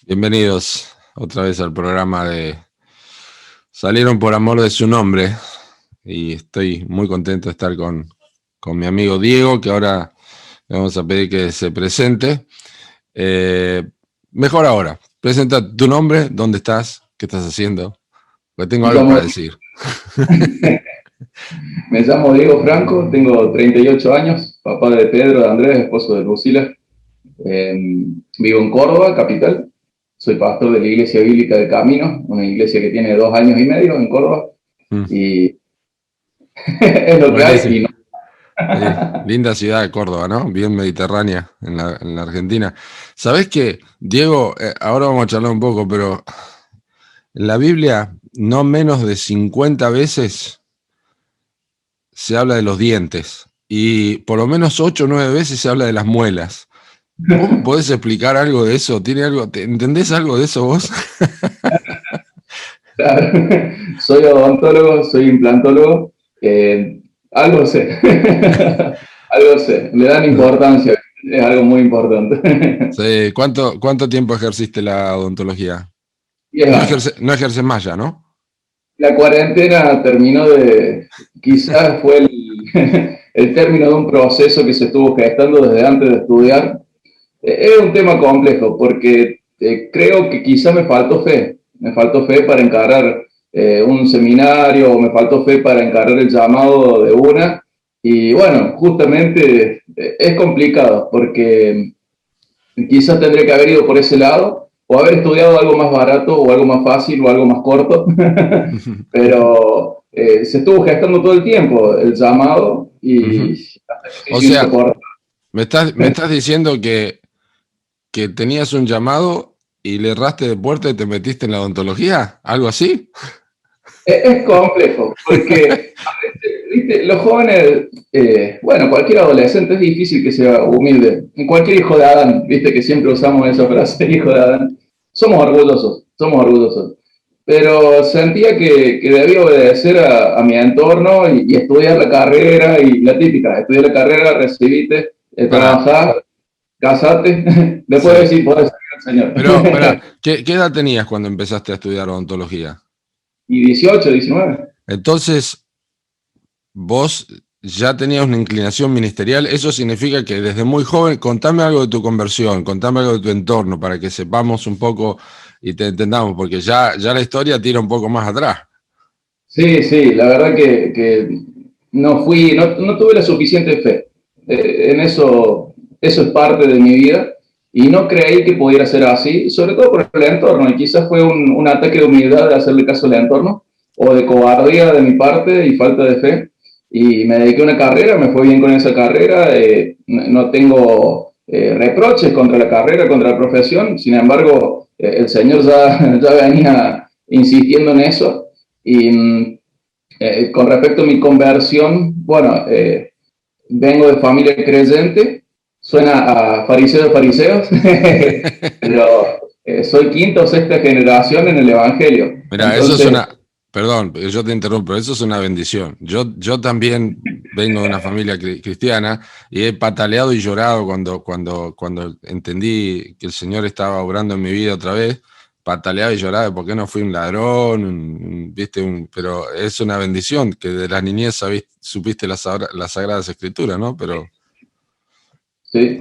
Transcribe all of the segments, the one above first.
Bienvenidos otra vez al programa de Salieron por amor de su nombre. Y estoy muy contento de estar con mi amigo Diego, que ahora le vamos a pedir que se presente. Mejor ahora, presenta tu nombre, dónde estás, qué estás haciendo, porque tengo algo para decir. Me llamo Diego Franco, tengo 38 años, papá de Pedro, de Andrés, esposo de Lucila. Vivo en Córdoba, capital. Soy pastor de la Iglesia Bíblica de Camino, una iglesia que tiene 2 años y medio en Córdoba. Y es lo que hay. Y no. Linda ciudad de Córdoba, ¿no? Bien mediterránea en la Argentina. ¿Sabés qué, Diego? Ahora vamos a charlar un poco, pero en la Biblia no menos de 50 veces se habla de los dientes y por lo menos 8 o 9 veces se habla de las muelas. ¿Vos me podés explicar algo de eso? ¿Entendés algo de eso vos? Claro. Soy odontólogo, soy implantólogo, algo sé. Algo sé, le dan importancia, es algo muy importante. Sí. ¿Cuánto tiempo ejerciste la odontología? 10 años. No ejerces más ya, ¿no? La cuarentena terminó quizás fue el término de un proceso que se estuvo gestando desde antes de estudiar. Es un tema complejo porque creo que quizás me faltó fe para encarar un seminario, o me faltó fe para encarar el llamado de una. Y bueno, justamente es complicado porque quizás tendría que haber ido por ese lado o haber estudiado algo más barato o algo más fácil o algo más corto, pero se estuvo gestando todo el tiempo el llamado y... O sea, me estás diciendo que tenías un llamado y le erraste de puerta y te metiste en la odontología, ¿algo así? Es complejo, porque ¿viste? Los jóvenes, bueno, cualquier adolescente es difícil que sea humilde. En cualquier hijo de Adán, viste que siempre usamos esa frase, hijo de Adán. Somos orgullosos. Pero sentía que debía obedecer a mi entorno y estudiar la carrera, y la típica, estudiar la carrera, recibite, trabajar, casate, después decir, podés servir al Señor. Pero, ¿qué edad tenías cuando empezaste a estudiar odontología? Y 18, 19. Entonces, vos ya tenías una inclinación ministerial. Eso significa que desde muy joven, contame algo de tu conversión, contame algo de tu entorno para que sepamos un poco y te entendamos, porque ya la historia tira un poco más atrás. Sí, la verdad que no tuve la suficiente fe. En eso es parte de mi vida y no creí que pudiera ser así, sobre todo por el entorno, y quizás fue un ataque de humildad de hacerle caso al entorno, o de cobardía de mi parte y falta de fe, y me dediqué a una carrera, me fue bien con esa carrera, no tengo reproches contra la carrera, contra la profesión. Sin embargo, el Señor ya venía insistiendo en eso. Y con respecto a mi conversión, bueno, vengo de familia creyente, suena a fariseo de fariseos, pero soy quinta o sexta generación en el Evangelio. Mira, eso es una... Perdón, yo te interrumpo, eso es una bendición. Yo también vengo de una familia cristiana y he pataleado y llorado cuando entendí que el Señor estaba obrando en mi vida otra vez. Pataleaba y lloraba de por qué no fui un ladrón, pero es una bendición que de la niñez supiste las Sagradas Escrituras, ¿no? Pero... Sí.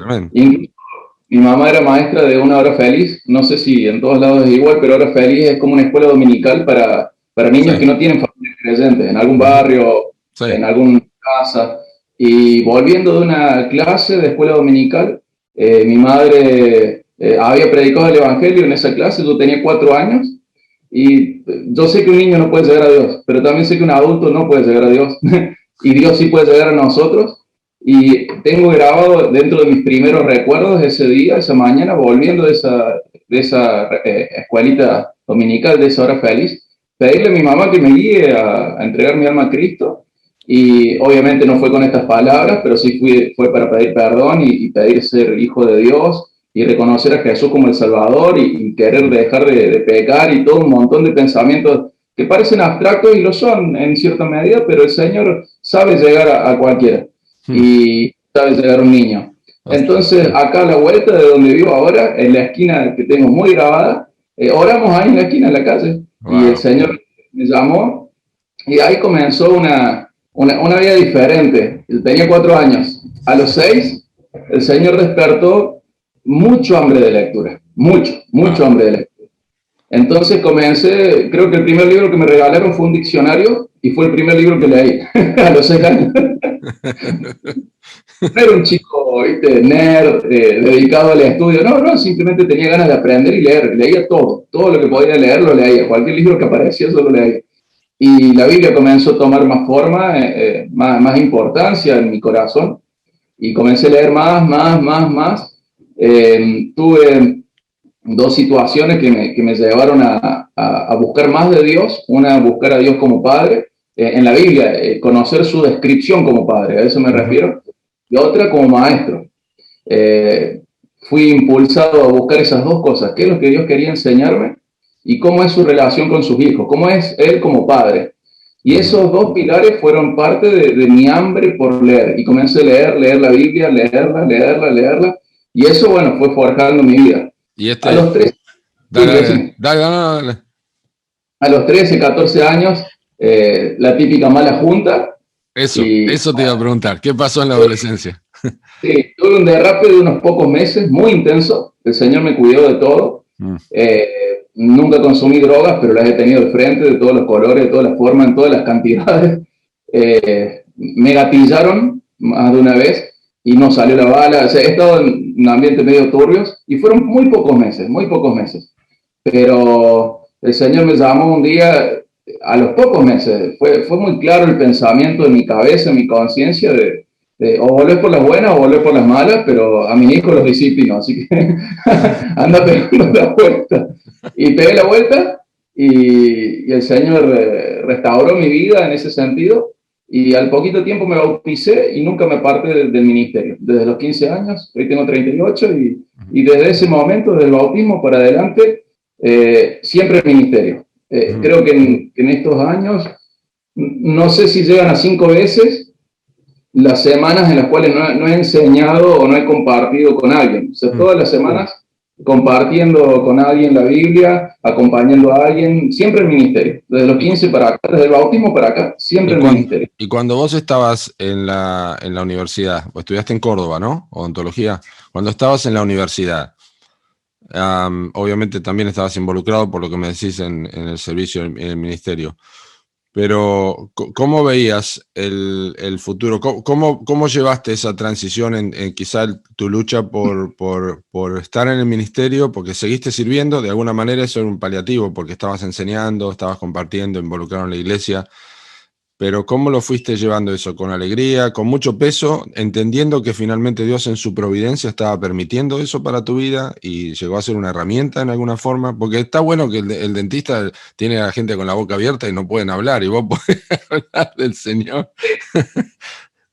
Mi mamá era maestra de una hora feliz, no sé si en todos lados es igual, pero hora feliz es como una escuela dominical para niños que no tienen familia creyente, en algún barrio, en alguna casa. Y volviendo de una clase de escuela dominical, mi madre había predicado el Evangelio en esa clase. Yo tenía 4 años, y yo sé que un niño no puede llegar a Dios, pero también sé que un adulto no puede llegar a Dios, y Dios sí puede llegar a nosotros. Y tengo grabado dentro de mis primeros recuerdos ese día, esa mañana, volviendo de esa escuelita dominical, de esa hora feliz, pedirle a mi mamá que me guíe a entregar mi alma a Cristo. Y obviamente no fue con estas palabras, pero sí fue para pedir perdón y pedir ser hijo de Dios y reconocer a Jesús como el Salvador, y querer dejar de pecar, y todo un montón de pensamientos que parecen abstractos y lo son en cierta medida, pero el Señor sabe llegar a cualquiera y sabe llegar a un niño. Entonces, acá a la vuelta de donde vivo ahora, en la esquina que tengo muy grabada, oramos ahí en la esquina, en la calle, y el Señor me llamó, y ahí comenzó una vida diferente. Tenía 4 años. A los 6, el Señor despertó mucho hambre de lectura, mucho hambre de lectura. Entonces comencé, creo que el primer libro que me regalaron fue un diccionario, y fue el primer libro que leí, a los 6 años. No era un chico, ¿viste? Nerd, dedicado al estudio, no, simplemente tenía ganas de aprender y leer, leía todo lo que podía leer lo leía, cualquier libro que aparecía yo lo leía. Y la Biblia comenzó a tomar más forma, más importancia en mi corazón, y comencé a leer más. Tuve 2 situaciones que me llevaron a buscar más de Dios, una, buscar a Dios como Padre, en la Biblia, conocer su descripción como Padre, a eso me refiero, y otra como maestro. Fui impulsado a buscar esas 2 cosas, qué es lo que Dios quería enseñarme y cómo es su relación con sus hijos, cómo es Él como padre. Y esos 2 pilares fueron parte de mi hambre por leer, y comencé a leer la Biblia, leerla, y eso, bueno, fue forjando mi vida. Y a los 13, dale. A los 13, 14 años, la típica mala junta. Eso te iba a preguntar, ¿qué pasó en la adolescencia? Sí, tuve un derrape de unos pocos meses, muy intenso. El Señor me cuidó de todo. Nunca consumí drogas, pero las he tenido al frente, de todos los colores, de todas las formas, en todas las cantidades. Me gatillaron más de una vez y no salió la bala. O sea, he estado en un ambiente medio turbios y fueron muy pocos meses. Pero el Señor me llamó un día, a los pocos meses. Fue muy claro el pensamiento en mi cabeza, en mi conciencia, de o volver por las buenas o volver por las malas, pero a mis hijos los disciplino, así que anda pegando la vuelta. Y pegué la vuelta y el Señor restauró mi vida en ese sentido, y al poquito tiempo me bauticé y nunca me aparté del ministerio. Desde los 15 años, hoy tengo 38, y desde ese momento, desde el bautismo para adelante, siempre el ministerio. Creo que en estos años, no sé si llegan a 5 veces las semanas en las cuales no he enseñado o no he compartido con alguien. O sea, todas las semanas compartiendo con alguien la Biblia, acompañando a alguien, siempre el ministerio. Desde los 15 para acá, desde el bautismo para acá, siempre el ministerio. Y cuando vos estabas en la universidad, o estudiaste en Córdoba, ¿no? Odontología. Cuando estabas en la universidad, obviamente también estabas involucrado, por lo que me decís, en el servicio, en el ministerio. Pero, ¿cómo veías el futuro? ¿Cómo llevaste esa transición en quizá tu lucha por estar en el ministerio? Porque seguiste sirviendo, de alguna manera eso era un paliativo, porque estabas enseñando, estabas compartiendo, involucrado en la iglesia. Pero ¿cómo lo fuiste llevando eso? ¿Con alegría, con mucho peso, entendiendo que finalmente Dios en su providencia estaba permitiendo eso para tu vida y llegó a ser una herramienta en alguna forma? Porque está bueno que el dentista tiene a la gente con la boca abierta y no pueden hablar, y vos podés hablar del Señor.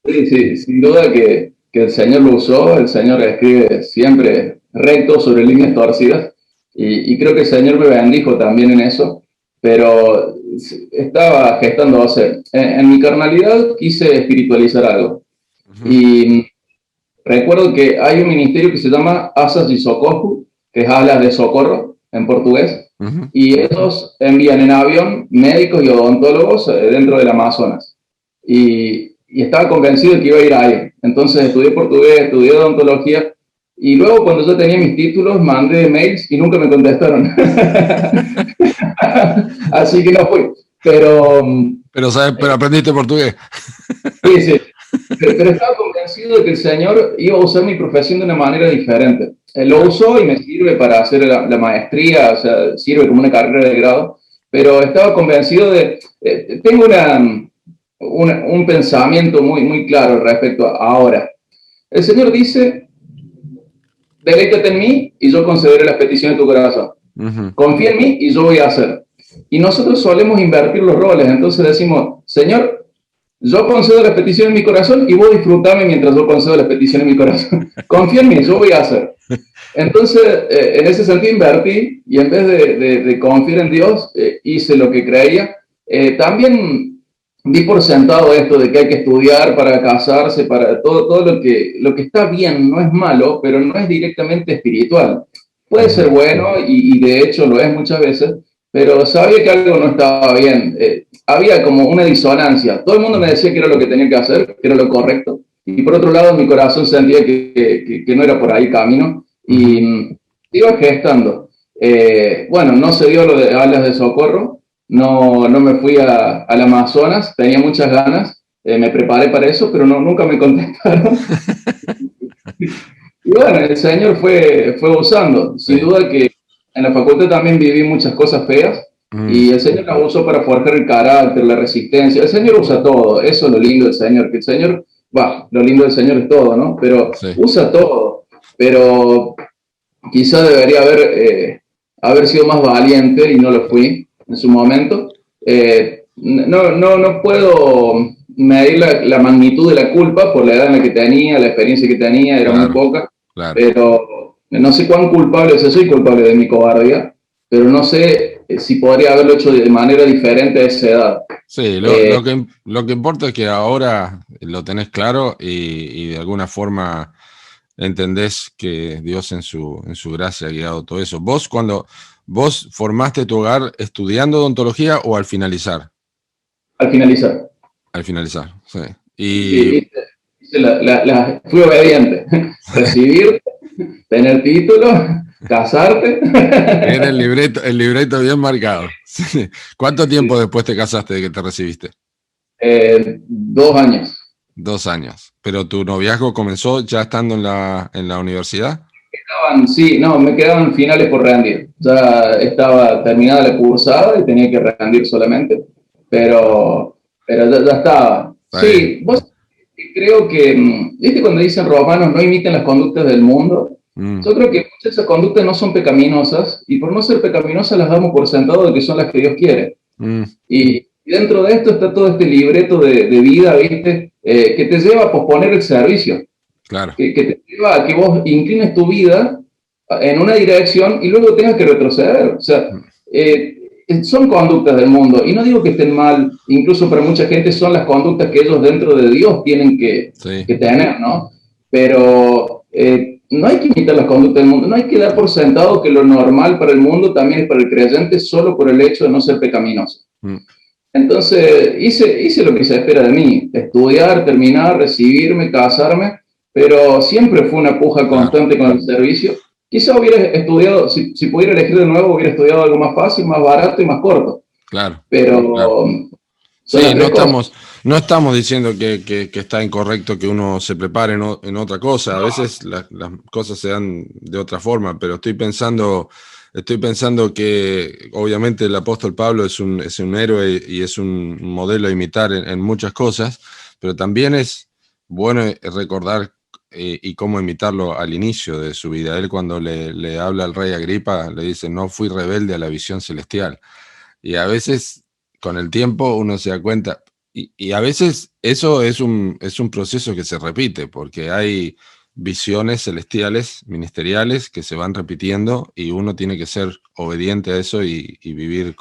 Sí, sin duda que el Señor lo usó. El Señor escribe siempre recto sobre líneas torcidas, y creo que el Señor me bendijo también en eso, pero estaba gestándose. En mi carnalidad quise espiritualizar algo. Y recuerdo que hay un ministerio que se llama Asas de Socorro, que es alas de socorro en portugués, y ellos envían en avión médicos y odontólogos dentro del Amazonas. Y estaba convencido de que iba a ir ahí. Entonces estudié portugués, estudié odontología, y luego cuando yo tenía mis títulos mandé mails y nunca me contestaron. Así que no fui. Pero aprendiste portugués. Sí. Pero estaba convencido de que el Señor iba a usar mi profesión de una manera diferente. Lo usó y me sirve para hacer la maestría, o sea, sirve como una carrera de grado, pero estaba convencido de... tengo un pensamiento muy claro respecto a ahora. El Señor dice: deleítate en mí y yo concederé las peticiones de tu corazón. Confía en mí y yo voy a hacer. Y nosotros solemos invertir los roles. Entonces decimos: Señor, yo concedo las peticiones en mi corazón y vos disfrutame mientras yo concedo las peticiones en mi corazón. Confía en mí, yo voy a hacer. Entonces, en ese sentido invertí, y en vez de confiar en Dios, hice lo que creía. También di por sentado esto de que hay que estudiar para casarse, para todo lo que está bien, no es malo, pero no es directamente espiritual. Puede ser bueno y de hecho lo es muchas veces, pero sabía que algo no estaba bien. Había como una disonancia. Todo el mundo me decía que era lo que tenía que hacer, que era lo correcto. Y por otro lado, mi corazón sentía que no era por ahí camino. Y iba gestando. Bueno, no se dio lo de alas de socorro. No me fui al Amazonas. Tenía muchas ganas. Me preparé para eso, pero nunca me contestaron. Y bueno, el Señor fue usando. Sin duda que en la facultad también viví muchas cosas feas. Y el Señor la usó para forjar el carácter, la resistencia. El Señor usa todo. Eso es lo lindo del Señor. Que el Señor, lo lindo del Señor es todo, ¿no? Pero usa todo. Pero quizá debería haber sido más valiente y no lo fui en su momento. No puedo medir la magnitud de la culpa por la edad en la que tenía, la experiencia que tenía, era muy poca. Claro. Pero no sé cuán culpable, soy culpable de mi cobardía, pero no sé si podría haberlo hecho de manera diferente a esa edad. Sí, lo que importa es que ahora lo tenés claro y de alguna forma entendés que Dios en su gracia ha guiado todo eso. ¿Vos formaste tu hogar estudiando odontología o al finalizar? Al finalizar. Al finalizar, sí. Y fui obediente. Recibir, tener título, casarte. Era el libreto bien marcado. ¿Cuánto tiempo después te casaste de que te recibiste? 2 años. 2 años. ¿Pero tu noviazgo comenzó ya estando en la universidad? Me quedaban finales por rendir. Ya estaba terminada la cursada y tenía que rendir solamente. Pero ya estaba. Sí, vos creo que, ¿viste cuando dicen Romanos no imiten las conductas del mundo? Yo creo que muchas de esas conductas no son pecaminosas y por no ser pecaminosas las damos por sentado de que son las que Dios quiere. Y dentro de esto está todo este libreto de vida, ¿viste? Que te lleva a posponer el servicio. Claro. Que te lleva a que vos inclines tu vida en una dirección y luego tengas que retroceder. O sea, son conductas del mundo y no digo que estén mal, incluso para mucha gente son las conductas que ellos dentro de Dios tienen que tener, ¿no? Pero no hay que imitar las conductas del mundo, no hay que dar por sentado que lo normal para el mundo también es para el creyente solo por el hecho de no ser pecaminoso. Entonces hice lo que se espera de mí, estudiar, terminar, recibirme, casarme, pero siempre fue una puja constante con el servicio. Quizá hubiera estudiado, si pudiera elegir de nuevo, hubiera estudiado algo más fácil, más barato y más corto. Claro. Pero claro. Sí, no estamos diciendo que está incorrecto que uno se prepare en otra cosa. A veces las cosas se dan de otra forma, pero estoy pensando que obviamente el apóstol Pablo es un héroe y es un modelo a imitar en muchas cosas, pero también es bueno recordar y cómo imitarlo al inicio de su vida. Él cuando le habla al rey Agripa, le dice, no fui rebelde a la visión celestial. Y a veces, con el tiempo, uno se da cuenta, y a veces eso es un proceso que se repite, porque hay visiones celestiales, ministeriales, que se van repitiendo, y uno tiene que ser obediente a eso y vivir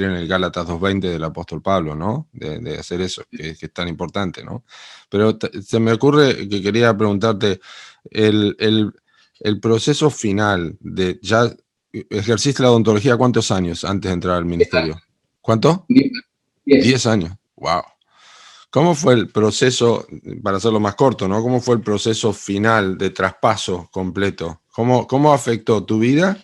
en el Gálatas 2:20 del apóstol Pablo, ¿no? De hacer eso, que es tan importante, ¿no? Pero se me ocurre que quería preguntarte, el proceso final de ya ejerciste la odontología ¿cuántos años antes de entrar al ministerio? ¿Cuánto? 10 años. Wow. ¿Cómo fue el proceso, para hacerlo más corto, ¿no? ¿Cómo fue el proceso final de traspaso completo? ¿Cómo afectó tu vida?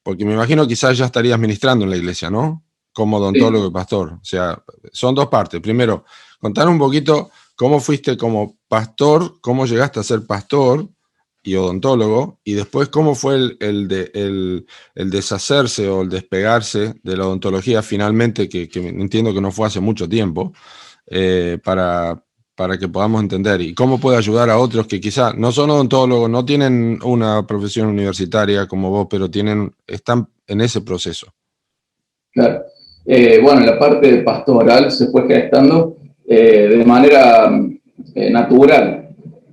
Porque me imagino quizás ya estarías ministrando en la iglesia, ¿no? Como odontólogo y pastor. O sea, son dos partes. Primero, contar un poquito cómo fuiste como pastor, cómo llegaste a ser pastor y odontólogo, y después cómo fue el deshacerse o el despegarse de la odontología finalmente, que entiendo que no fue hace mucho tiempo, para que podamos entender, y cómo puede ayudar a otros que quizá no son odontólogos, no tienen una profesión universitaria como vos, pero están en ese proceso. Claro. Bueno, la parte pastoral se fue gestando de manera natural.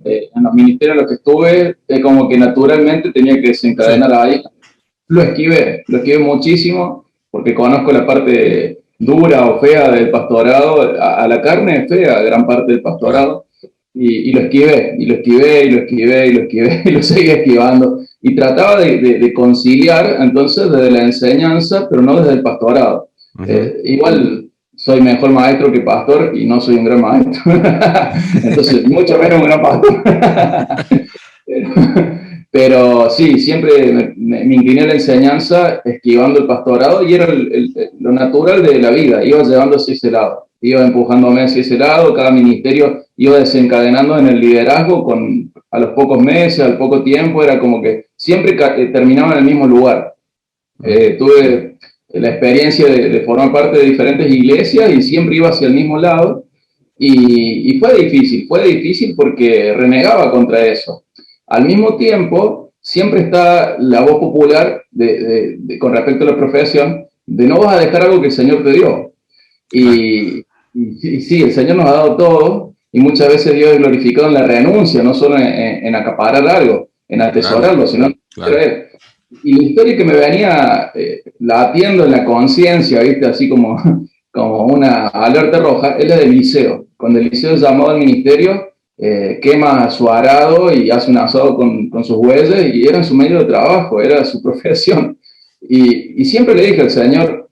En los ministerios en los que estuve, como que naturalmente tenía que desencadenar ahí. Lo esquivé muchísimo, porque conozco la parte dura o fea del pastorado, a la carne fea, gran parte del pastorado, y lo esquivé, y lo esquivé, y lo esquivé, y lo esquivé, y lo seguí esquivando. Y trataba de conciliar, entonces, desde la enseñanza, pero no desde el pastorado. Igual soy mejor maestro que pastor y no soy un gran maestro. Entonces, mucho menos un gran pastor. Pero sí, siempre me incliné a la enseñanza esquivando el pastorado y era lo natural de la vida. Iba llevando hacia ese lado, iba empujándome hacia ese lado, cada ministerio iba desencadenando en el liderazgo a los pocos meses, al poco tiempo, era como que siempre terminaba en el mismo lugar. Tuve la experiencia de formar parte de diferentes iglesias y siempre iba hacia el mismo lado y fue difícil porque renegaba contra eso. Al mismo tiempo, siempre está la voz popular con respecto a la profesión, de no vas a dejar algo que el Señor te dio. Y sí, el Señor nos ha dado todo, y muchas veces Dios es glorificado en la renuncia, no solo en acaparar algo, en atesorarlo, sino en creer. Y la historia que me venía latiendo en la conciencia, ¿viste? Así como una alerta roja, es la de Eliseo. Cuando Eliseo es llamado al ministerio, quema su arado y hace un asado con sus bueyes, y era su medio de trabajo, era su profesión. Y siempre le dije al Señor,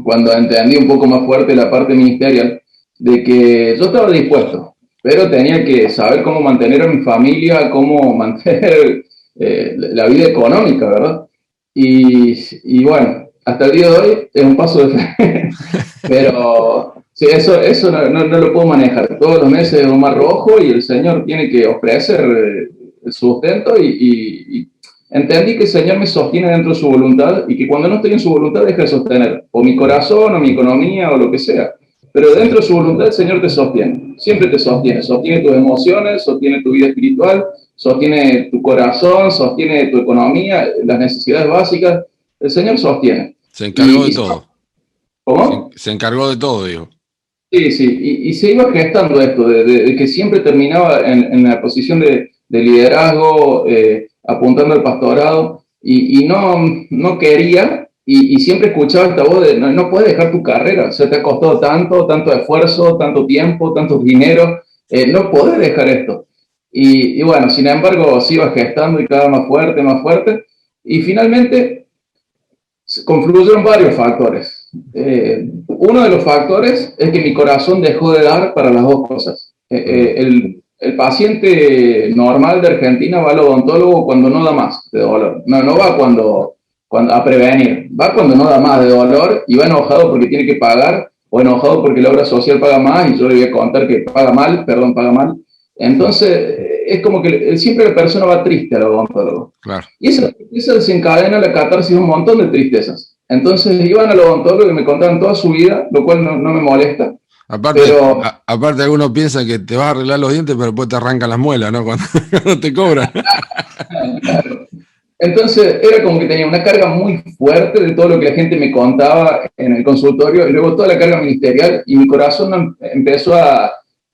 cuando entendí un poco más fuerte la parte ministerial, de que yo estaba dispuesto, pero tenía que saber cómo mantener a mi familia, cómo mantener la vida económica, ¿verdad? Y bueno, hasta el día de hoy es un paso de fe, pero sí, eso no lo puedo manejar. Todos los meses es un mar rojo y el Señor tiene que ofrecer el sustento y entendí que el Señor me sostiene dentro de su voluntad y que cuando no estoy en su voluntad deja de sostener o mi corazón o mi economía o lo que sea. Pero dentro de su voluntad el Señor te sostiene, siempre te sostiene tus emociones, sostiene tu vida espiritual, sostiene tu corazón, sostiene tu economía, las necesidades básicas, el Señor sostiene. Se encargó de todo. ¿Cómo? Se encargó de todo, digo. Sí, y se iba gestando esto, de que siempre terminaba en la posición de liderazgo, apuntando al pastorado, y no quería, y siempre escuchaba esta voz de, no puedes dejar tu carrera, o sea, te ha costado tanto esfuerzo, tanto tiempo, tanto dinero, no podés dejar esto. Y bueno, sin embargo, se iba gestando y cada vez más fuerte, y finalmente confluyeron varios factores. Uno de los factores es que mi corazón dejó de dar para las dos cosas. El paciente normal de Argentina va al odontólogo cuando no da más de dolor. No va cuando a prevenir. Va cuando no da más de dolor y va enojado porque tiene que pagar o enojado porque la obra social paga más y yo le voy a contar que paga mal. Entonces, es como que siempre la persona va triste al odontólogo. Claro. Y esa desencadena la catarsis de un montón de tristezas. Entonces iban al odontólogo y me contaban toda su vida, lo cual no me molesta. Aparte algunos piensan que te vas a arreglar los dientes, pero después te arrancan las muelas, ¿no? Cuando te cobran. Claro. Entonces era como que tenía una carga muy fuerte de todo lo que la gente me contaba en el consultorio y luego toda la carga ministerial y mi corazón empezó a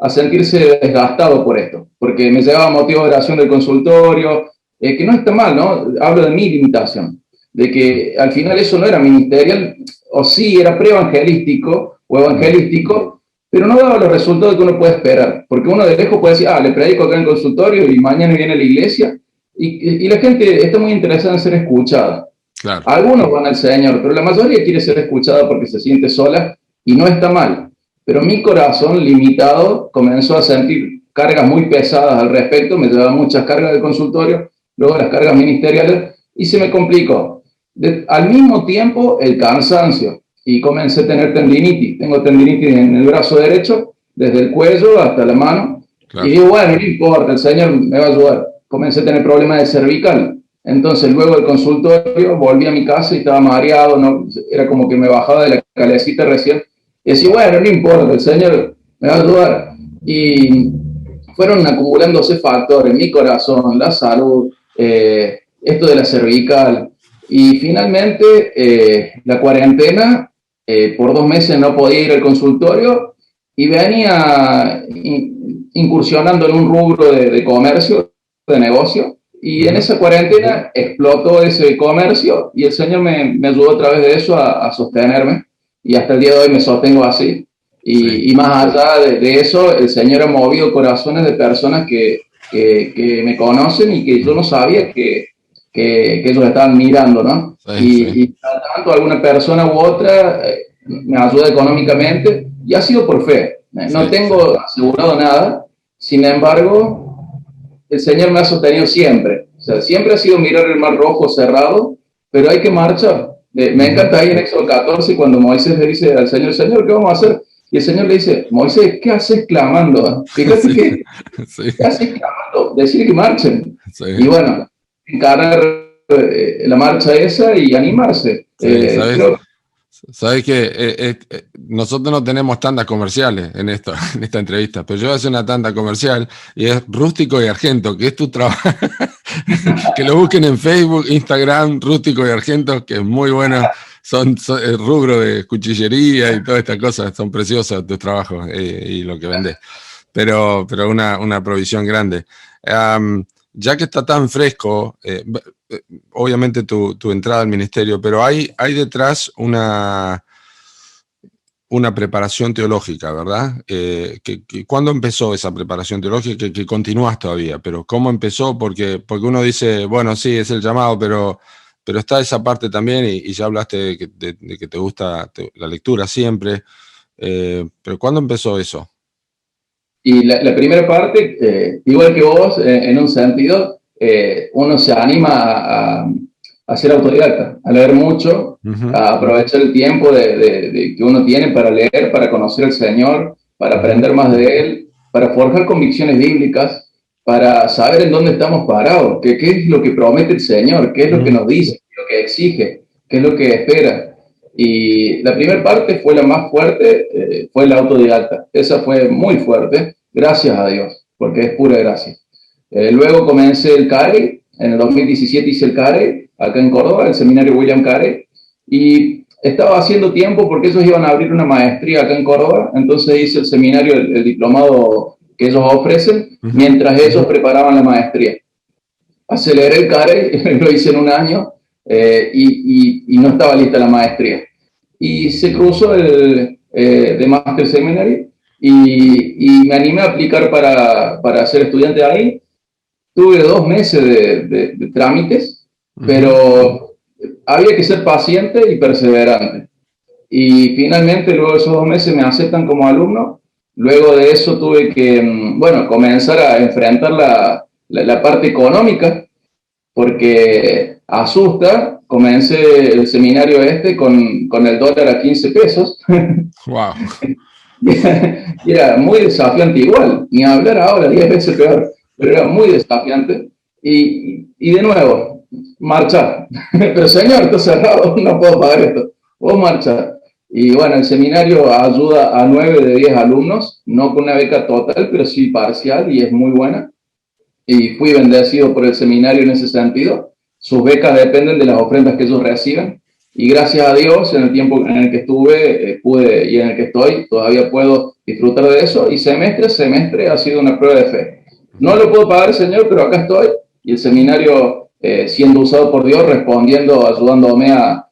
sentirse desgastado por esto, porque me llevaba motivo de oración del consultorio, que no está mal, ¿no? Hablo de mi limitación, de que al final eso no era ministerial, o sí era pre-evangelístico o evangelístico, pero no daba los resultados que uno puede esperar, porque uno de lejos puede decir, le predico acá en el consultorio y mañana viene a la iglesia, y la gente está muy interesada en ser escuchada. Claro. Algunos van al Señor, pero la mayoría quiere ser escuchada porque se siente sola, y no está mal. Pero mi corazón limitado comenzó a sentir cargas muy pesadas al respecto, me llevaba muchas cargas del consultorio, luego las cargas ministeriales, y se me complicó. Al mismo tiempo, el cansancio, y comencé a tener tendinitis. Tengo tendinitis en el brazo derecho, desde el cuello hasta la mano, claro. Y digo, bueno, no importa, el Señor me va a ayudar. Comencé a tener problemas de cervical. Entonces, luego del consultorio, volví a mi casa y estaba mareado, ¿no? Era como que me bajaba de la calecita recién. Y decía, bueno, no importa, el Señor me va a ayudar. Y fueron acumulándose factores, mi corazón, la salud, esto de la cervical. Y finalmente, la cuarentena, por 2 meses no podía ir al consultorio y venía incursionando en un rubro de comercio, de negocio. Y en esa cuarentena explotó ese comercio y el Señor me ayudó a través de eso a sostenerme. y hasta el día de hoy me sostengo así. Y más allá de eso, el Señor ha movido corazones de personas que me conocen y que yo no sabía que ellos estaban mirando, ¿no? Y tanto alguna persona u otra me ayuda económicamente y ha sido por fe. No tengo asegurado nada, sin embargo, el Señor me ha sostenido siempre. O sea, siempre ha sido mirar el mar rojo cerrado, pero hay que marchar. Me encanta ahí en Éxodo 14 cuando Moisés le dice al Señor, Señor, ¿qué vamos a hacer? Y el Señor le dice, Moisés, ¿qué haces clamando? Fíjate ¿qué haces clamando? Decir que marchen. Y bueno, encarar la marcha esa y animarse. Sabes que nosotros no tenemos tandas comerciales en esta entrevista, pero yo voy a hacer una tanda comercial y es Rústico y Argento, que es tu trabajo. Que lo busquen en Facebook, Instagram, Rústico y Argento, que es muy bueno. Son el rubro de cuchillería y todas estas cosas, son preciosos tus trabajos y lo que vendes. Pero una provisión grande. Ya que está tan fresco, obviamente tu entrada al ministerio, pero hay detrás una preparación teológica, ¿verdad? ¿Cuándo empezó esa preparación teológica? Que continúas todavía, pero ¿cómo empezó? Porque uno dice, bueno, sí, es el llamado, pero está esa parte también, y ya hablaste de que te gusta la lectura siempre, pero ¿cuándo empezó eso? Y la primera parte, igual que vos, en un sentido, uno se anima a ser autodidacta, a leer mucho, a aprovechar el tiempo que uno tiene para leer, para conocer al Señor, para aprender más de Él, para forjar convicciones bíblicas, para saber en dónde estamos parados, qué es lo que promete el Señor, qué es lo que nos dice, qué es lo que exige, qué es lo que espera. Y la primera parte fue la más fuerte, fue la autodidacta. Esa fue muy fuerte, gracias a Dios, porque es pura gracia. Luego comencé el CARE, en el 2017 hice el CARE, acá en Córdoba, el seminario William Carey, y estaba haciendo tiempo porque ellos iban a abrir una maestría acá en Córdoba, entonces hice el seminario, el diplomado que ellos ofrecen, mientras ellos preparaban la maestría. Aceleré el CARE, lo hice en un año, y no estaba lista la maestría. Y se cruzó el de Master Seminary y me animé a aplicar para ser estudiante ahí. Tuve 2 meses de trámites, pero había que ser paciente y perseverante. Y finalmente, luego de esos 2 meses, me aceptan como alumno. Luego de eso tuve que, bueno, comenzar a enfrentar la parte económica, porque asusta. Comencé el seminario con el dólar a 15 pesos. Wow. Y era muy desafiante igual, ni hablar ahora, 10 veces peor, pero era muy desafiante. Y de nuevo, marchar. Pero Señor, está cerrado, no puedo pagar esto. Vos marchar. Y bueno, el seminario ayuda a 9 de 10 alumnos, no con una beca total, pero sí parcial, y es muy buena. Y fui bendecido por el seminario en ese sentido. Sus becas dependen de las ofrendas que ellos reciben. Y gracias a Dios, en el tiempo en el que estuve, pude, y en el que estoy, todavía puedo disfrutar de eso. Y semestre a semestre ha sido una prueba de fe. No lo puedo pagar, Señor, pero acá estoy. Y el seminario siendo usado por Dios, respondiendo, ayudándome a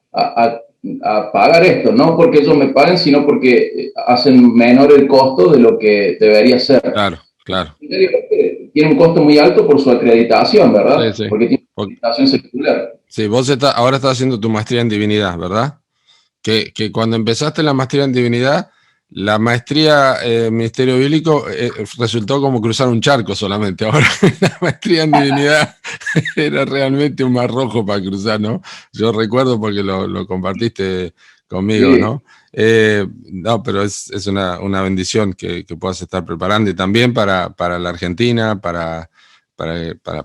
pagar esto. No porque ellos me paguen, sino porque hacen menor el costo de lo que debería ser. Claro, claro. Tiene un costo muy alto por su acreditación, ¿verdad? Sí, sí. Porque tiene una acreditación secular. Sí, vos ahora estás haciendo tu maestría en divinidad, ¿verdad? Que cuando empezaste la maestría en divinidad, la maestría en Ministerio Bíblico resultó como cruzar un charco solamente. Ahora la maestría en divinidad era realmente un mar rojo para cruzar, ¿no? Yo recuerdo porque lo compartiste conmigo, sí. ¿No? No, pero es una bendición que puedas estar preparando, y también para la Argentina, para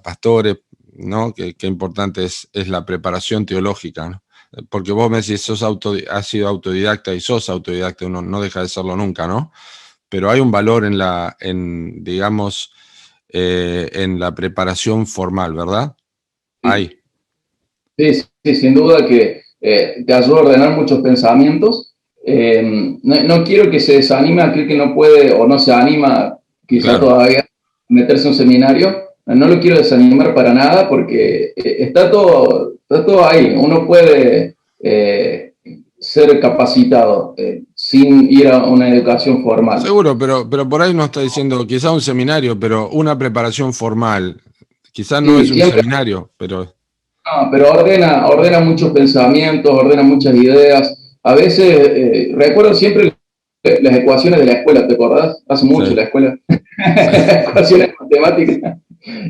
pastores, ¿no? Qué importante es la preparación teológica, ¿no? Porque vos me decís, has sido autodidacta y sos autodidacta, uno no deja de serlo nunca, ¿no? Pero hay un valor en la preparación formal, ¿verdad? Sí. Hay. Sí, sin duda que te ayuda a ordenar muchos pensamientos. No quiero que se desanime aquel que no puede o no se anima quizá todavía a meterse en un seminario. No lo quiero desanimar para nada, porque está todo ahí. Uno puede ser capacitado sin ir a una educación formal. Seguro, pero por ahí no está diciendo, quizá un seminario, pero una preparación formal. Quizás no es un seminario, pero... No, pero ordena muchos pensamientos, ordena muchas ideas. A veces, recuerdo siempre las ecuaciones de la escuela, ¿te acordás? Hace mucho la escuela. Ecuaciones matemáticas.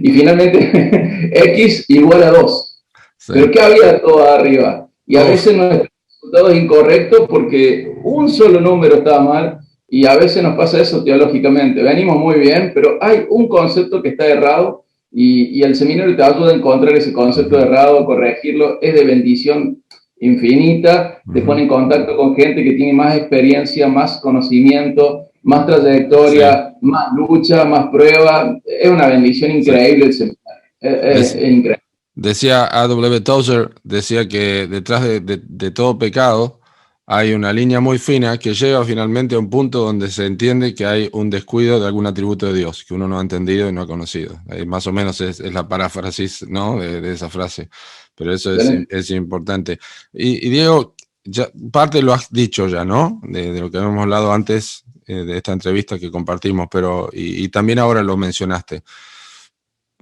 Y finalmente, X igual a 2. Pero ¿qué había todo arriba? Y a veces nuestro resultado es incorrecto porque un solo número estaba mal. Y a veces nos pasa eso teológicamente. Venimos muy bien, pero hay un concepto que está errado. Y el seminario te ayuda a encontrar ese concepto errado, corregirlo, es de bendición infinita, te pone en contacto con gente que tiene más experiencia, más conocimiento, más trayectoria, más lucha, más prueba, es una bendición increíble el seminario, es increíble. Decía A.W. Tozer, decía que detrás de todo pecado hay una línea muy fina que llega finalmente a un punto donde se entiende que hay un descuido de algún atributo de Dios, que uno no ha entendido y no ha conocido. Más o menos es la paráfrasis, ¿no? de esa frase. Pero eso es importante. Y Diego, ya, parte lo has dicho ya, ¿no? De lo que habíamos hablado antes de esta entrevista que compartimos, pero y también ahora lo mencionaste.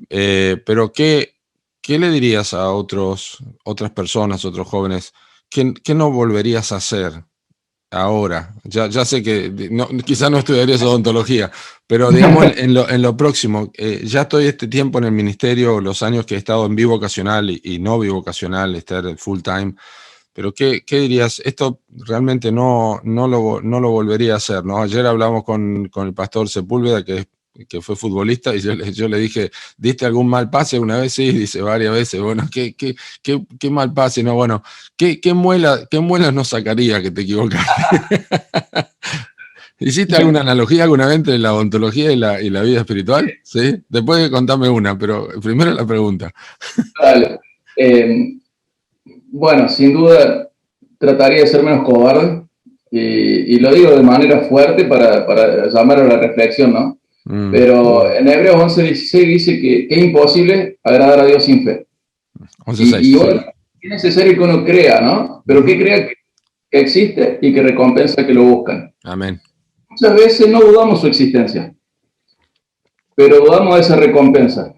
Pero ¿qué le dirías a otras personas, otros jóvenes? ¿Qué no volverías a hacer ahora? Ya sé que quizás no estudiarías odontología, pero digamos en lo próximo. Ya estoy este tiempo en el ministerio, los años que he estado en bivocacional y no bivocacional, estar full time, pero ¿qué dirías? Esto realmente no lo volvería a hacer, ¿no? Ayer hablamos con el pastor Sepúlveda, que fue futbolista, y yo le dije, ¿diste algún mal pase una vez? Sí, dice varias veces. Bueno, ¿qué mal pase? No, bueno, ¿qué muelas no sacaría que te equivocaste? ¿Hiciste alguna analogía alguna vez entre la odontología y la vida espiritual? ¿Sí? Después contame una, pero primero la pregunta. Vale. Bueno, sin duda trataría de ser menos cobarde, y lo digo de manera fuerte para llamar a la reflexión, ¿no? Pero en Hebreos 11:16 dice que es imposible agradar a Dios sin fe. 11:6. Y bueno, es necesario que uno crea, ¿no? Pero que crea que existe y que recompensa que lo buscan. Amén. Muchas veces no dudamos su existencia, pero dudamos de esa recompensa.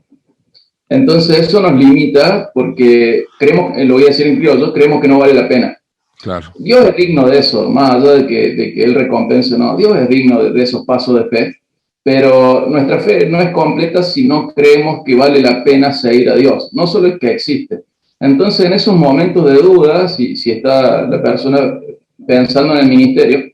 Entonces eso nos limita porque creemos, lo voy a decir en criollo, creemos que no vale la pena. Claro. Dios es digno de eso, más allá de que Él recompense, no. Dios es digno de esos pasos de fe, pero nuestra fe no es completa si no creemos que vale la pena seguir a Dios. No solo es que existe. Entonces, en esos momentos de duda, si está la persona pensando en el ministerio,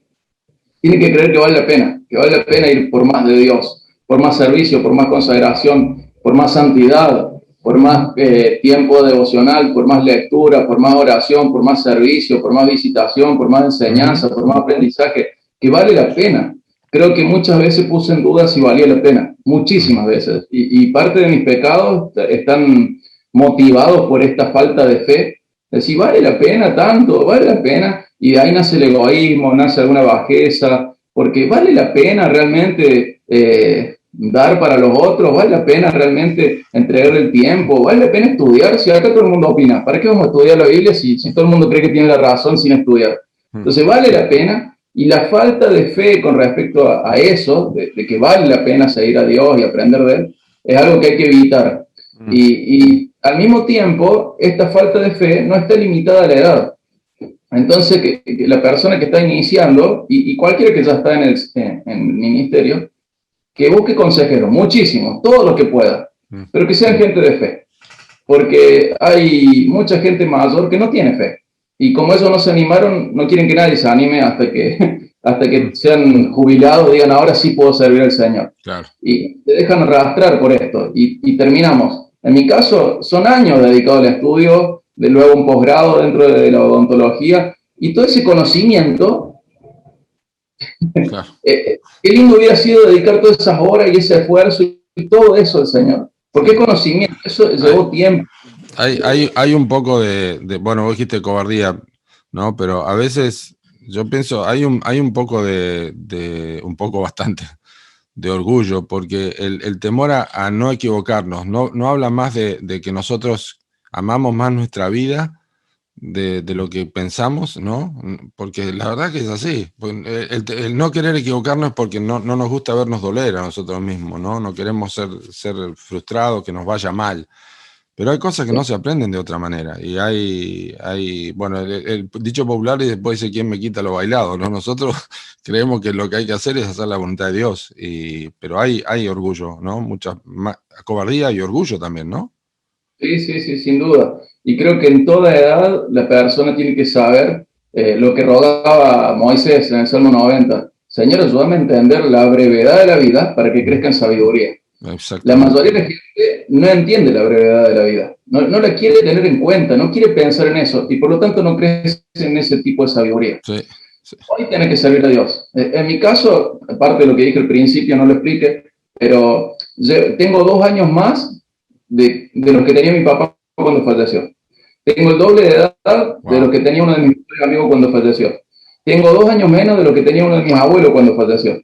tiene que creer que vale la pena ir por más de Dios, por más servicio, por más consagración, por más santidad, por más tiempo devocional, por más lectura, por más oración, por más servicio, por más visitación, por más enseñanza, por más aprendizaje, que vale la pena. Creo que muchas veces puse en duda si valía la pena, muchísimas veces. Y parte de mis pecados están motivados por esta falta de fe, de si vale la pena tanto, vale la pena, y de ahí nace el egoísmo, nace alguna bajeza, porque vale la pena realmente dar para los otros, vale la pena realmente entregar el tiempo, vale la pena estudiar, si acá todo el mundo opina, ¿para qué vamos a estudiar la Biblia si todo el mundo cree que tiene la razón sin estudiar? Entonces vale la pena, y la falta de fe con respecto a eso, de que vale la pena seguir a Dios y aprender de Él, es algo que hay que evitar. Y al mismo tiempo, esta falta de fe no está limitada a la edad. Entonces, que la persona que está iniciando, y cualquiera que ya está en el ministerio, que busque consejeros, muchísimos, todos los que pueda, pero que sean gente de fe. Porque hay mucha gente mayor que no tiene fe. Y como ellos no se animaron, no quieren que nadie se anime hasta que sean jubilados, digan, ahora sí puedo servir al Señor. Claro. Y te dejan arrastrar por esto. Y terminamos. En mi caso, son años dedicados al estudio, de luego un posgrado dentro de la odontología, y todo ese conocimiento, claro. Qué lindo hubiera sido dedicar todas esas horas y ese esfuerzo y todo eso al Señor. Porque conocimiento, eso llevó tiempo. Hay un poco bueno, vos dijiste cobardía, ¿no? Pero a veces yo pienso, hay un poco un poco bastante de orgullo, porque el temor a no equivocarnos, no habla más de que nosotros amamos más nuestra vida de lo que pensamos, ¿no? Porque la verdad que es así. El no querer equivocarnos es porque no nos gusta vernos doler a nosotros mismos, ¿no? No queremos ser frustrados, que nos vaya mal. Pero hay cosas que no se aprenden de otra manera. Y bueno, el dicho popular y después dice quién me quita lo bailado, ¿no? Nosotros creemos que lo que hay que hacer es hacer la voluntad de Dios. Pero hay orgullo, ¿no? Mucha cobardía y orgullo también, ¿no? Sí, sí, sí, sin duda. Y creo que en toda edad la persona tiene que saber lo que rogaba Moisés en el Salmo 90. Señor, ayúdame a entender la brevedad de la vida para que crezca en sabiduría. La mayoría de la gente no entiende la brevedad de la vida, no la quiere tener en cuenta, no quiere pensar en eso y por lo tanto no crece en ese tipo de sabiduría. Sí, sí. Hoy tenés que servir a Dios. En mi caso, aparte de lo que dije al principio, no lo expliqué, pero tengo 2 años más de lo que tenía mi papá cuando falleció. Tengo el doble de edad de lo que tenía uno de mis amigos cuando falleció. Tengo 2 años menos de lo que tenía uno de mis abuelos cuando falleció.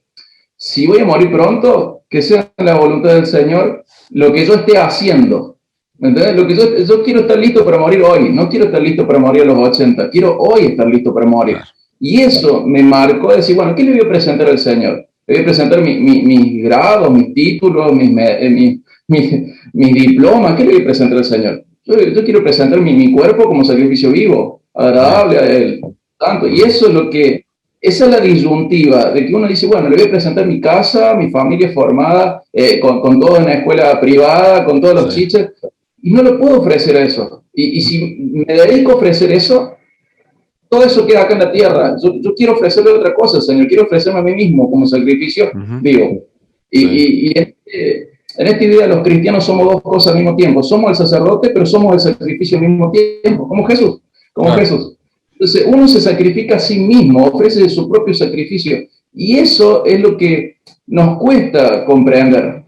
Si voy a morir pronto, que sea la voluntad del Señor lo que yo esté haciendo. ¿Entendés? Lo que yo quiero estar listo para morir hoy, no quiero estar listo para morir a los 80, quiero hoy estar listo para morir. Claro. Y eso me marcó decir, bueno, ¿qué le voy a presentar al Señor? Le voy a presentar mis grados, mis títulos, mis diplomas, ¿qué le voy a presentar al Señor? Yo quiero presentar mi cuerpo como sacrificio vivo, agradable a Él. Tanto. Y eso es lo que, esa es la disyuntiva, de que uno dice, bueno, le voy a presentar mi casa, mi familia formada, con todo en una escuela privada, con todos los chiches, y no le puedo ofrecer eso. Y si me dedico a ofrecer eso, todo eso queda acá en la tierra. Yo quiero ofrecerle otra cosa, Señor, quiero ofrecerme a mí mismo como sacrificio vivo. Y en esta idea los cristianos somos 2 cosas al mismo tiempo. Somos el sacerdote, pero somos el sacrificio al mismo tiempo, como Jesús. Jesús. Entonces uno se sacrifica a sí mismo, ofrece su propio sacrificio. Y eso es lo que nos cuesta comprender.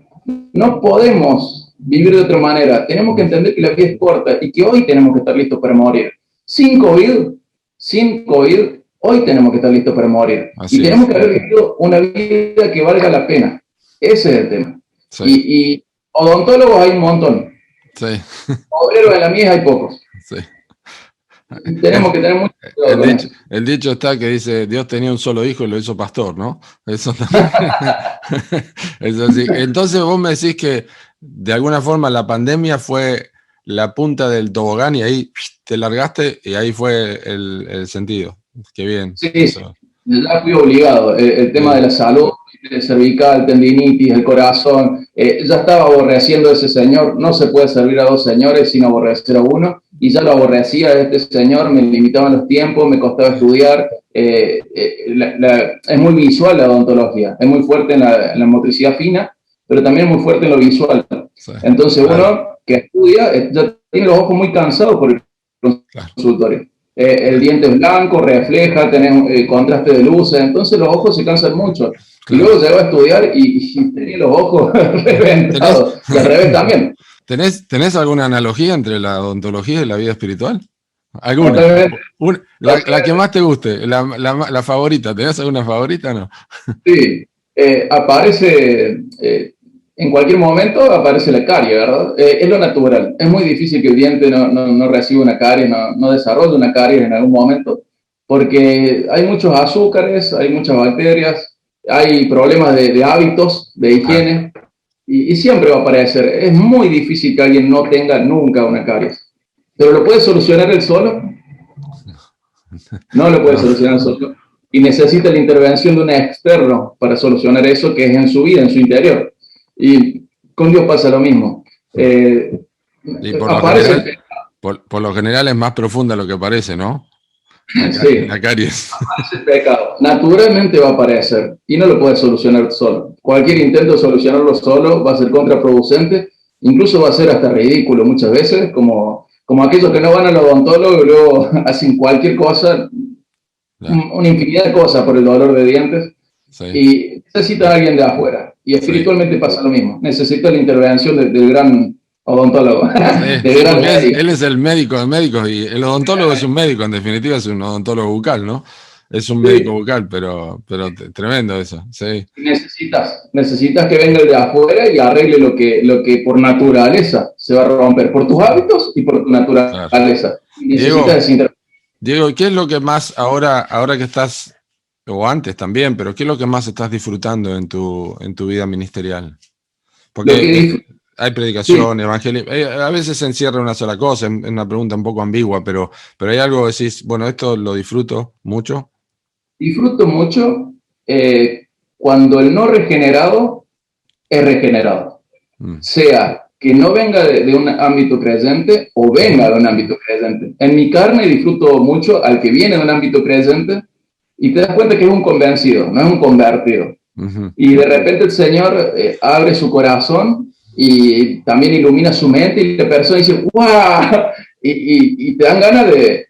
No podemos vivir de otra manera. Tenemos que entender que la vida es corta y que hoy tenemos que estar listos para morir. Sin COVID, hoy tenemos que estar listos para morir. Y tenemos que haber vivido una vida que valga la pena. Ese es el tema. Sí. Y odontólogos hay un montón. Sí. Obreros de la mía hay pocos. Sí. Tenemos que tener mucho cuidado. El dicho está que dice, Dios tenía un solo hijo y lo hizo pastor, ¿no? Eso también. Es así. Entonces vos me decís que de alguna forma la pandemia fue la punta del tobogán y ahí te largaste y ahí fue el sentido. Qué bien. Sí, ya fui obligado. El tema de la salud, cervical, tendinitis, el corazón, ya estaba aborreciendo a ese señor. No se puede servir a 2 señores sin aborrecer a uno. Y ya lo aborrecía a este señor, me limitaban los tiempos, me costaba estudiar. Es muy visual la odontología, es muy fuerte en la motricidad fina, pero también muy fuerte en lo visual. Sí, entonces uno que estudia ya tiene los ojos muy cansados por el consultorio. El diente es blanco, refleja, tenés contraste de luces, entonces los ojos se cansan mucho. Claro. Y luego llegó a estudiar y tenía los ojos reventados, y al revés también. ¿Tenés alguna analogía entre la odontología y la vida espiritual? ¿Alguna? La que más te guste, la favorita. ¿Tenés alguna favorita o no? Sí, aparece, en cualquier momento aparece la carie, ¿verdad? Es lo natural. Es muy difícil que el diente no reciba una carie, no desarrolle una carie en algún momento, porque hay muchos azúcares, hay muchas bacterias, hay problemas de hábitos, de higiene. Y siempre va a aparecer. Es muy difícil que alguien no tenga nunca una caries. ¿Pero lo puede solucionar él solo? No lo puede solucionar solo. Y necesita la intervención de un externo para solucionar eso que es en su vida, en su interior. Y con Dios pasa lo mismo. Y por lo general es más profunda lo que parece, ¿no? Sí, la caries. Aparece el pecado. Naturalmente va a aparecer y no lo puede solucionar solo. Cualquier intento de solucionarlo solo va a ser contraproducente, incluso va a ser hasta ridículo muchas veces, como aquellos que no van al odontólogo y luego hacen cualquier cosa, una infinidad de cosas por el dolor de dientes, y necesitan a alguien de afuera. Y espiritualmente pasa lo mismo. Necesita la intervención del gran odontólogo. Él es el médico de médicos y el odontólogo es un médico, en definitiva es un odontólogo bucal, ¿no? Es un médico bucal, pero tremendo eso. Sí. Necesitas que venga el de afuera y arregle lo que por naturaleza se va a romper, por tus hábitos y por tu naturaleza. Claro. Diego, ¿qué es lo que más ahora que estás, o antes también, pero qué es lo que más estás disfrutando en tu vida ministerial? Porque hay predicación, sí, evangelio, a veces se encierra en una sola cosa, es una pregunta un poco ambigua, pero hay algo que decís, bueno, esto lo disfruto mucho. Disfruto mucho cuando el no regenerado es regenerado. Sea que no venga de un ámbito creyente o venga de un ámbito creyente. En mi carne disfruto mucho al que viene de un ámbito creyente y te das cuenta que es un convencido, no es un convertido. Y de repente el Señor abre su corazón y también ilumina su mente y la persona dice, ¡guau! Y te dan ganas de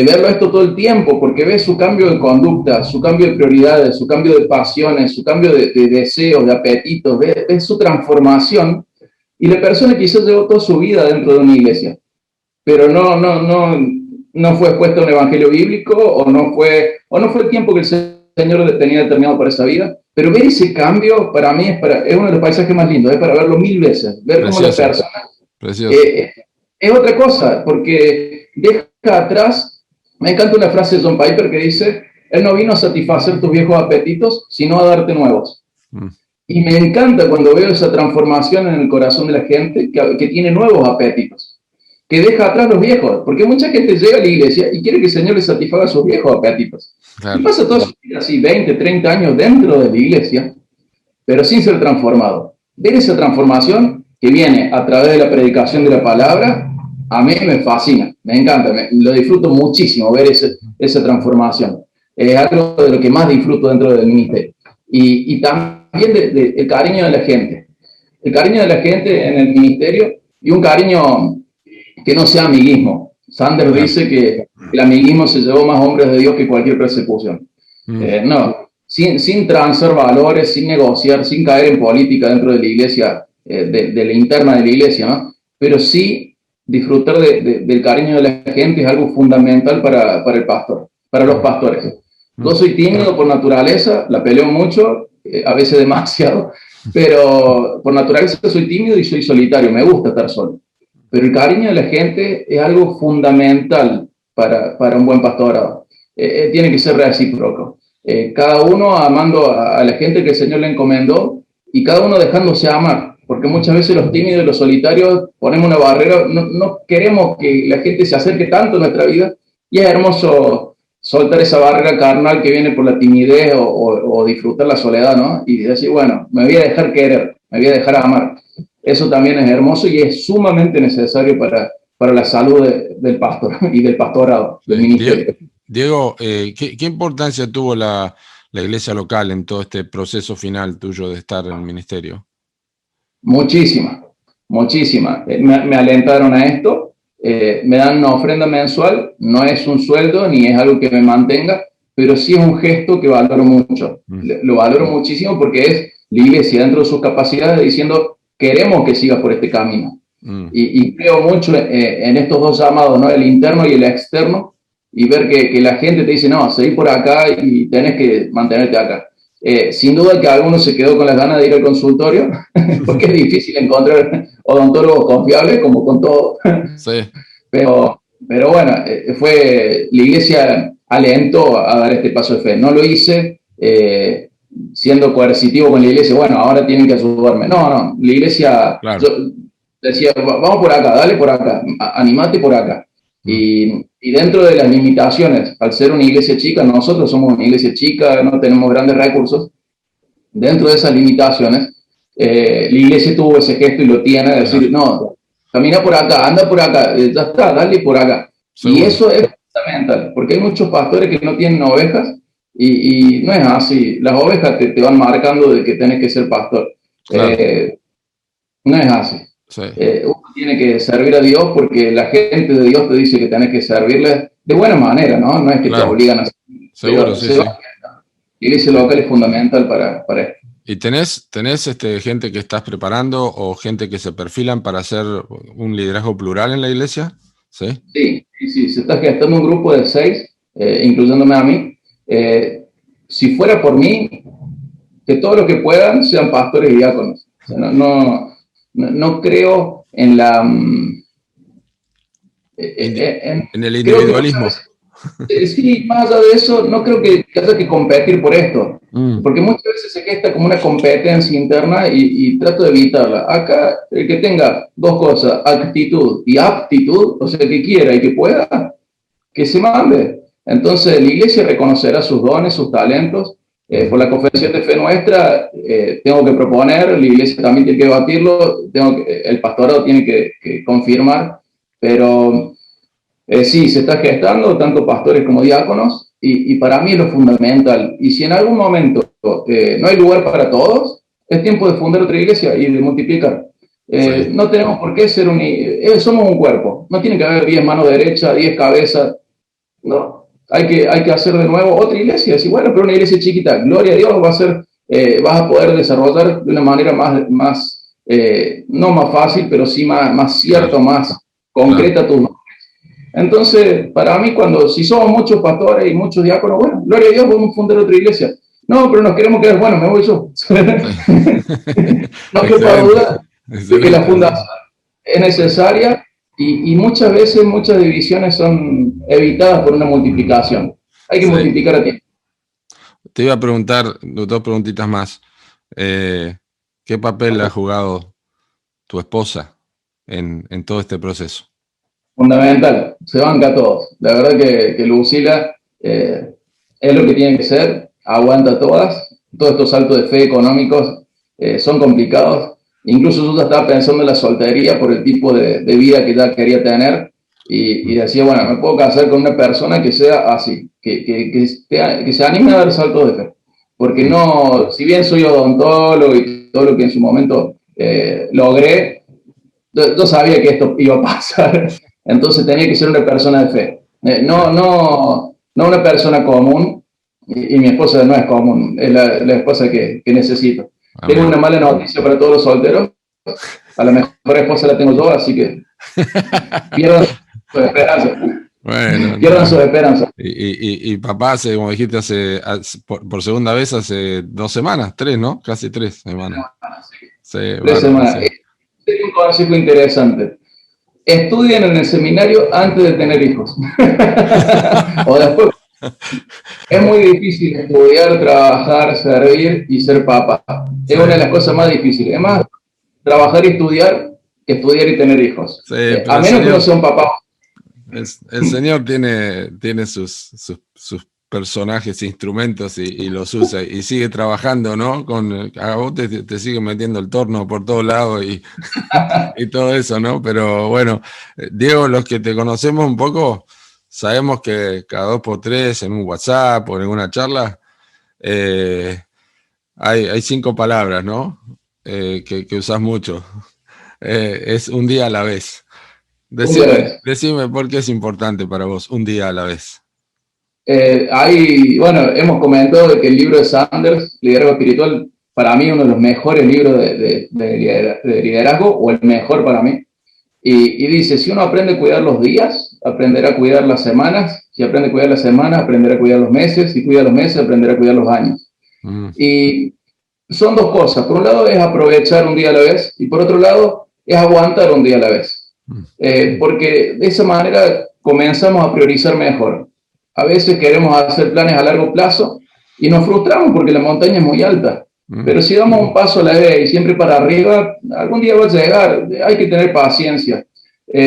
verlo esto todo el tiempo, porque ves su cambio de conducta, su cambio de prioridades, su cambio de pasiones, su cambio de deseos, de apetitos, ves su transformación. Y la persona quizás llevó toda su vida dentro de una iglesia, pero no fue expuesta a un evangelio bíblico o no fue el tiempo que el Señor tenía determinado para esa vida. Pero ver ese cambio para mí es uno de los paisajes más lindos, es para verlo 1000 veces, ver cómo la persona es otra cosa, porque deja atrás, me encanta una frase de John Piper que dice, él no vino a satisfacer tus viejos apetitos, sino a darte nuevos. Y me encanta cuando veo esa transformación en el corazón de la gente que tiene nuevos apetitos, que deja atrás los viejos, porque mucha gente llega a la iglesia y quiere que el Señor le satisfaga sus viejos apetitos. Claro. Y pasa toda su vida así, 20, 30 años dentro de la iglesia, pero sin ser transformado. Ver esa transformación que viene a través de la predicación de la palabra, a mí me fascina, me encanta, lo disfruto muchísimo ver esa transformación. Es algo de lo que más disfruto dentro del ministerio. Y también el cariño de la gente. El cariño de la gente en el ministerio y un cariño que no sea amiguismo. Sanders dice que el amiguismo se llevó más hombres de Dios que cualquier persecución. No, sin transar valores, sin negociar, sin caer en política dentro de la iglesia, de la interna de la iglesia, ¿no? Pero sí disfrutar del cariño de la gente es algo fundamental para el pastor, para los pastores. Yo soy tímido por naturaleza, la peleo mucho, a veces demasiado, pero por naturaleza soy tímido y soy solitario, me gusta estar solo. Pero el cariño de la gente es algo fundamental para un buen pastorado. Tiene que ser recíproco. Cada uno amando a la gente que el Señor le encomendó y cada uno dejándose amar. Porque muchas veces los tímidos y los solitarios ponemos una barrera, no queremos que la gente se acerque tanto a nuestra vida, y es hermoso soltar esa barrera carnal que viene por la timidez o disfrutar la soledad, ¿no? Y decir, bueno, me voy a dejar querer, me voy a dejar amar. Eso también es hermoso y es sumamente necesario para la salud del pastor y del pastorado, del ministerio. Diego, ¿qué importancia tuvo la iglesia local en todo este proceso final tuyo de estar en el ministerio? Muchísima. Me alentaron a esto, me dan una ofrenda mensual, no es un sueldo ni es algo que me mantenga, pero sí es un gesto que valoro mucho. Lo valoro muchísimo porque es la iglesia dentro de sus capacidades diciendo, queremos que sigas por este camino. Y creo mucho en estos dos llamados, ¿no? El interno y el externo, y ver que la gente te dice, no, seguí por acá y tenés que mantenerte acá. Sin duda que alguno se quedó con las ganas de ir al consultorio, porque es difícil encontrar odontólogos confiables, como con todo. Sí. Pero bueno, la iglesia alentó a dar este paso de fe. No lo hice siendo coercitivo con la iglesia, bueno, ahora tienen que ayudarme. No, la iglesia, claro. Yo decía, vamos por acá, dale por acá, animate por acá. Y dentro de las limitaciones, al ser una iglesia chica, nosotros somos una iglesia chica, no tenemos grandes recursos, dentro de esas limitaciones, la iglesia tuvo ese gesto y lo tiene, de decir, no, camina por acá, anda por acá, ya está, dale por acá. Seguro. Y eso es fundamental, porque hay muchos pastores que no tienen ovejas y no es así. Las ovejas te van marcando de que tenés que ser pastor. Claro. No es así. Sí. Uno tiene que servir a Dios porque la gente de Dios te dice que tenés que servirle de buena manera, ¿no? No es que claro. Te obligan a hacer. Seguro, sí. La iglesia local es fundamental para esto. ¿Y tenés gente que estás preparando o gente que se perfilan para hacer un liderazgo plural en la iglesia? Sí, se está gestando un grupo de 6, incluyéndome a mí. Si fuera por mí, que todos los que puedan sean pastores y diáconos. O sea, no creo en la En el individualismo. Sí, más allá de eso, no creo que haya que competir por esto, porque muchas veces se gesta como una competencia interna y trato de evitarla. Acá, el que tenga dos cosas, actitud y aptitud, o sea, que quiera y que pueda, que se mande. Entonces, la iglesia reconocerá sus dones, sus talentos. Por la confesión de fe nuestra, tengo que proponer, la iglesia también tiene que debatirlo, el pastorado tiene que confirmar, pero sí, se está gestando tanto pastores como diáconos, y para mí es lo fundamental. Y si en algún momento no hay lugar para todos, es tiempo de fundar otra iglesia y de multiplicar. Sí. No tenemos por qué ser somos un cuerpo, no tiene que haber 10 manos derechas, 10 cabezas, no. Hay que hacer de nuevo otra iglesia. Sí, bueno, pero una iglesia chiquita, gloria a Dios, vas a poder desarrollar de una manera más no más fácil, pero sí más cierta, más concreta tus nombres. Entonces, para mí, si somos muchos pastores y muchos diáconos, bueno, gloria a Dios, vamos a fundar otra iglesia. No, pero nos queremos quedar, bueno, me voy yo. No quepa duda de que la fundación es necesaria. Y muchas veces muchas divisiones son evitadas por una multiplicación. Hay que multiplicar a tiempo. Te iba a preguntar, 2 preguntitas más. ¿Qué papel ha jugado tu esposa en todo este proceso? Fundamental, se banca a todos. La verdad que Lucila es lo que tiene que ser, aguanta todas. Todos estos saltos de fe económicos son complicados. Incluso yo ya estaba pensando en la soltería por el tipo de vida que ya quería tener y decía, bueno, me puedo casar con una persona que sea así, que se anime a dar saltos de fe. Porque no, si bien soy odontólogo y todo lo que en su momento logré, yo sabía que esto iba a pasar, entonces tenía que ser una persona de fe. No una persona común, y mi esposa no es común, es la esposa que necesito. Amén. Tengo una mala noticia para todos los solteros. A la mejor esposa la tengo yo, así que pierdan su esperanza. Bueno, pierdan su esperanza. Y papá, como dijiste, por segunda vez hace 2 semanas, 3, ¿no? Casi 3 semanas. Sí, 3 semanas. Sí. Es un consejo interesante. Estudien en el seminario antes de tener hijos. O después. Es muy difícil estudiar, trabajar, servir y ser papá. Es una de las cosas más difíciles. Es más, trabajar y estudiar que estudiar y tener hijos. Sí, a menos que no sea un papá. El Señor tiene sus personajes, instrumentos y los usa y sigue trabajando, ¿no? A vos te sigue metiendo el torno por todos lados y todo eso, ¿no? Pero bueno, Diego, los que te conocemos un poco, sabemos que cada 2 por 3 en un WhatsApp o en alguna charla hay 5 palabras, ¿no? Que usás mucho. Es un día a la vez. Decime por qué es importante para vos, un día a la vez. Bueno, hemos comentado que el libro de Sanders, Liderazgo Espiritual, para mí uno de los mejores libros de liderazgo, o el mejor para mí. Y dice, si uno aprende a cuidar los días, aprenderá a cuidar las semanas. Si aprende a cuidar las semanas, aprenderá a cuidar los meses. Si cuida los meses, aprenderá a cuidar los años. Y son 2 cosas. Por un lado es aprovechar un día a la vez, y por otro lado es aguantar un día a la vez. Porque de esa manera comenzamos a priorizar mejor. A veces queremos hacer planes a largo plazo y nos frustramos porque la montaña es muy alta. Pero si damos un paso a la vez y siempre para arriba, algún día va a llegar. Hay que tener paciencia.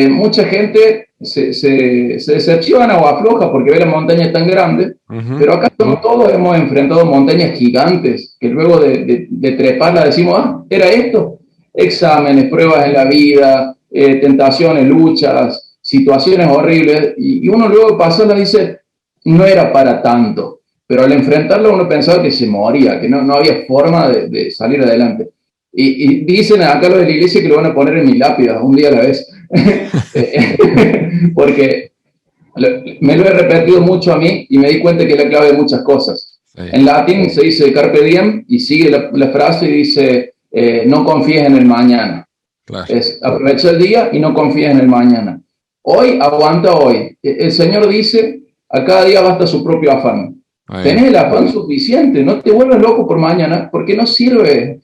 Mucha gente se decepciona o afloja porque ve la montaña tan grande, pero acá todos hemos enfrentado montañas gigantes que luego de treparla decimos, era esto. Exámenes, pruebas en la vida, tentaciones, luchas, situaciones horribles, y uno luego pasarla y dice, no era para tanto. Pero al enfrentarlo uno pensaba que se moría, que no había forma de salir adelante. Y dicen acá los de la iglesia que lo van a poner en mi lápida, un día a la vez. Porque me lo he repetido mucho a mí y me di cuenta que es la clave de muchas cosas. Sí. En latín se dice carpe diem y sigue la frase y dice no confíes en el mañana. Claro. Es aprovecha el día y no confíes en el mañana. Hoy, aguanta hoy. El Señor dice, a cada día basta su propio afán. Tenés el afán suficiente, no te vuelvas loco por mañana, porque no sirve.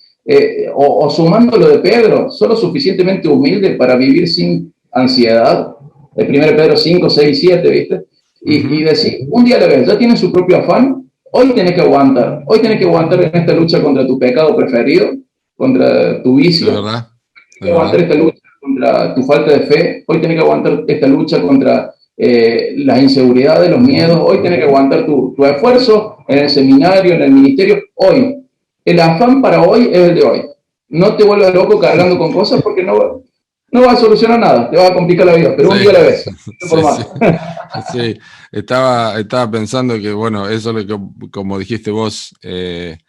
O sumando lo de Pedro, solo suficientemente humilde para vivir sin ansiedad. el 1 Pedro 5, 6, 7, ¿viste? Y decir, un día a la vez, ya tienes su propio afán, hoy tenés que aguantar en esta lucha contra tu pecado preferido, contra tu vicio, es verdad, tenés que aguantar esta lucha contra tu falta de fe, hoy tenés que aguantar esta lucha contra las inseguridades, los miedos, hoy tenés que aguantar tu esfuerzo en el seminario, en el ministerio, hoy. El afán para hoy es el de hoy. No te vuelvas loco cargando con cosas porque no va a solucionar nada, te va a complicar la vida, pero un día a la vez. Sí. Estaba pensando que, bueno, eso es lo que, como dijiste vos, el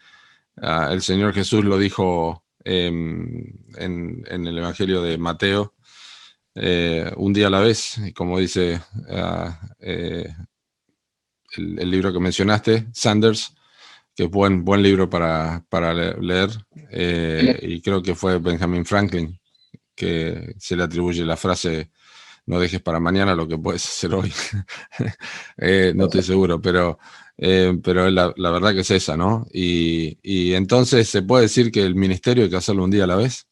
Señor Jesús lo dijo en el Evangelio de Mateo, un día a la vez, como dice el libro que mencionaste, Sanders, que es buen libro para leer, y creo que fue Benjamin Franklin que se le atribuye la frase no dejes para mañana lo que puedes hacer hoy. No estoy seguro, pero la verdad que es esa, ¿no? Y entonces se puede decir que el ministerio hay que hacerlo un día a la vez.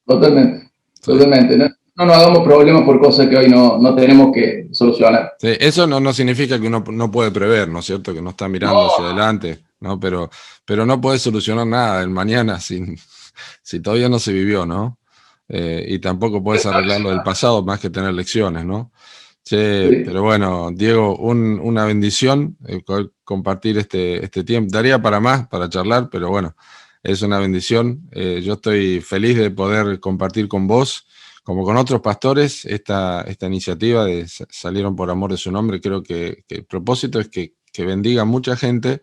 Totalmente, sí. Totalmente. No nos hagamos problemas por cosas que hoy no tenemos que solucionar. Sí, eso no significa que uno no puede prever, ¿no es cierto? Que no está mirando hacia adelante, ¿no? Pero no puede solucionar nada del mañana si todavía no se vivió, ¿no? Y tampoco puedes arreglar lo del pasado más que tener lecciones, ¿no? Sí. Pero bueno, Diego, una bendición compartir este tiempo. Daría para más, para charlar, pero bueno, es una bendición. Yo estoy feliz de poder compartir con vos, como con otros pastores, esta iniciativa de Salieron por Amor de Su Nombre. Creo que el propósito es que bendiga a mucha gente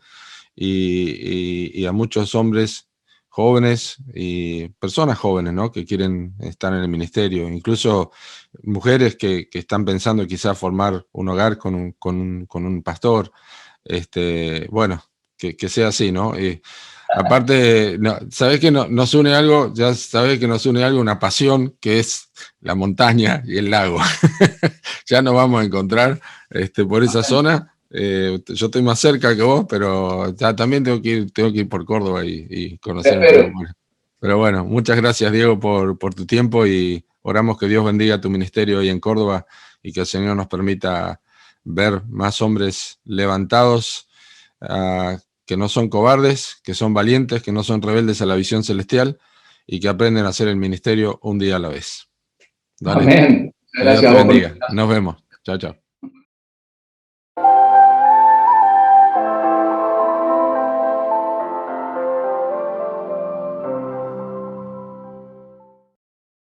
y a muchos hombres jóvenes y personas jóvenes, ¿no? Que quieren estar en el ministerio, incluso mujeres que están pensando quizás formar un hogar con un pastor, bueno, que sea así, ¿no? Y aparte, ¿sabés que nos une algo? Ya sabés que nos une algo, una pasión, que es la montaña y el lago. Ya nos vamos a encontrar por esa zona. Yo estoy más cerca que vos, pero ya también tengo que ir por Córdoba y conocer un poco más. Pero bueno, muchas gracias, Diego, por tu tiempo, y oramos que Dios bendiga tu ministerio hoy en Córdoba y que el Señor nos permita ver más hombres levantados, que no son cobardes, que son valientes, que no son rebeldes a la visión celestial y que aprenden a hacer el ministerio un día a la vez. Dale. Amén. Que Dios te bendiga. Nos vemos. Chao, chao.